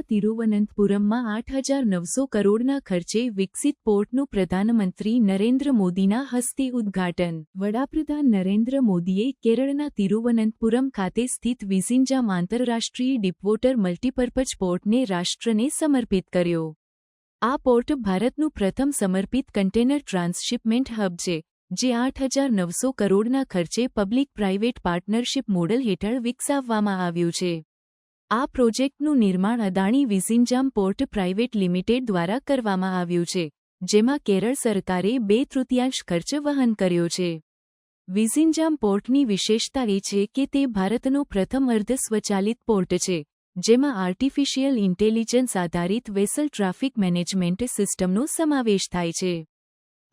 તિરુવનંતપુરમમાં 8,900 કરોડના ખર્ચે વિકસિત પોર્ટનું પ્રધાનમંત્રી નરેન્દ્ર મોદીના હસ્તે ઉદ્ઘાટન. વડાપ્રધાન નરેન્દ્ર મોદીએ કેરળના તિરુવનંતપુરમ ખાતે સ્થિત વિઝિન્જામ આંતરરાષ્ટ્રીય ડીપવોટર મલ્ટીપર્પઝ પોર્ટને રાષ્ટ્રને સમર્પિત કર્યો. આ પોર્ટ ભારતનું પ્રથમ સમર્પિત કન્ટેનર ટ્રાન્સશિપમેન્ટ હબ છે, જે 8,900 કરોડના ખર્ચે પબ્લિક પ્રાઇવેટ પાર્ટનરશિપ મોડલ હેઠળ વિકસાવવામાં આવ્યું છે. આ પ્રોજેક્ટનું નિર્માણ અદાણી વિઝિન્જામ પોર્ટ પ્રાઇવેટ લિમિટેડ દ્વારા કરવામાં આવ્યું છે, જેમાં કેરળ સરકારે 2/3 ખર્ચ વહન કર્યો છે. વિઝિન્જામ પોર્ટની વિશેષતા એ છે કે તે ભારતનો પ્રથમ અર્ધ સ્વચાલિત પોર્ટ છે, જેમાં આર્ટિફિશિયલ ઇન્ટેલિજન્સ આધારિત વેસલ ટ્રાફિક મેનેજમેન્ટ સિસ્ટમનો સમાવેશ થાય છે.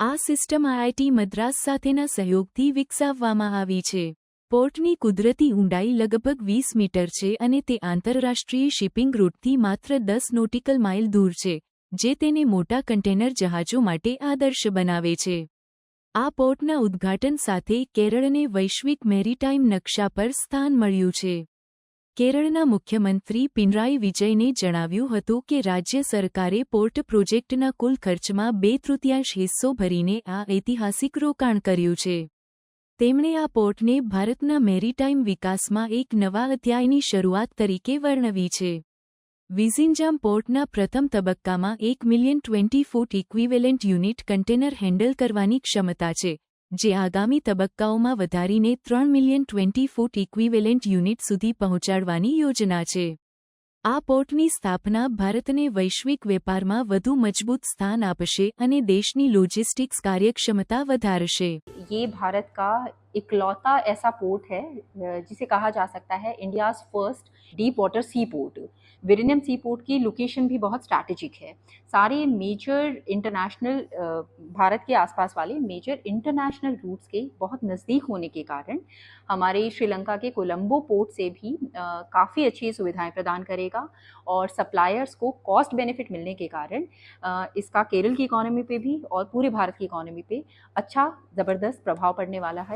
આ સિસ્ટમ આઈઆઈટી મદ્રાસ સાથેના સહયોગથી વિકસાવવામાં આવી છે. પોર્ટની કુદરતી ઊંડાઈ લગભગ 20 મીટર છે અને તે આંતરરાષ્ટ્રીય શિપિંગ રૂટથી માત્ર 10 નોટિકલ માઇલ દૂર છે, જે તેને મોટા કન્ટેનર જહાજો માટે આદર્શ બનાવે છે. આ પોર્ટના ઉદ્ઘાટન સાથે કેરળને વૈશ્વિક મેરીટાઈમ નકશા પર સ્થાન મળ્યું છે. કેરળના મુખ્યમંત્રી પિનરાઈ વિજયને જણાવ્યું હતું કે રાજ્ય સરકારે પોર્ટ પ્રોજેક્ટના કુલ ખર્ચમાં 2/3 હિસ્સો ભરીને આ ઐતિહાસિક રોકાણ કર્યું છે. તેમણે આ પોર્ટને ભારતના મેરીટાઈમ વિકાસમાં એક નવા અધ્યાયની શરૂઆત તરીકે વર્ણવી છે. વિઝિન્જામ પોર્ટના પ્રથમ તબક્કામાં 1,020,000 ફૂટ ઇક્વિવેલેન્ટ યુનિટ કન્ટેનર હેન્ડલ કરવાની ક્ષમતા છે, જે આગામી તબક્કાઓમાં વધારીને 3,020,000 ફૂટ ઇક્વિવેલેન્ટ યુનિટ સુધી પહોંચાડવાની યોજના છે. આ પોર્ટની સ્થાપના ભારતને વૈશ્વિક વેપારમાં વધુ મજબૂત સ્થાન આપશે અને દેશની લોજિસ્ટિક્સ કાર્યક્ષમતા વધારશે. ये भारत का इकलौता ऐसा पोर्ट है जिसे कहा जा सकता है इंडियाज़ फर्स्ट डीप वाटर सी पोर्ट. विलिनियम सी पोर्ट की लोकेशन भी बहुत स्ट्रैटेजिक है. सारे मेजर इंटरनेशनल भारत के आसपास वाले मेजर इंटरनेशनल रूट्स के बहुत नज़दीक होने के कारण हमारे श्रीलंका के कोलंबो पोर्ट से भी काफ़ी अच्छी सुविधाएं प्रदान करेगा और सप्लायर्स को कॉस्ट बेनिफिट मिलने के कारण इसका केरल की इकोनॉमी पे भी और पूरे भारत की इकोनॉमी पे अच्छा ज़बरदस्त प्रभाव पड़ने वाला है.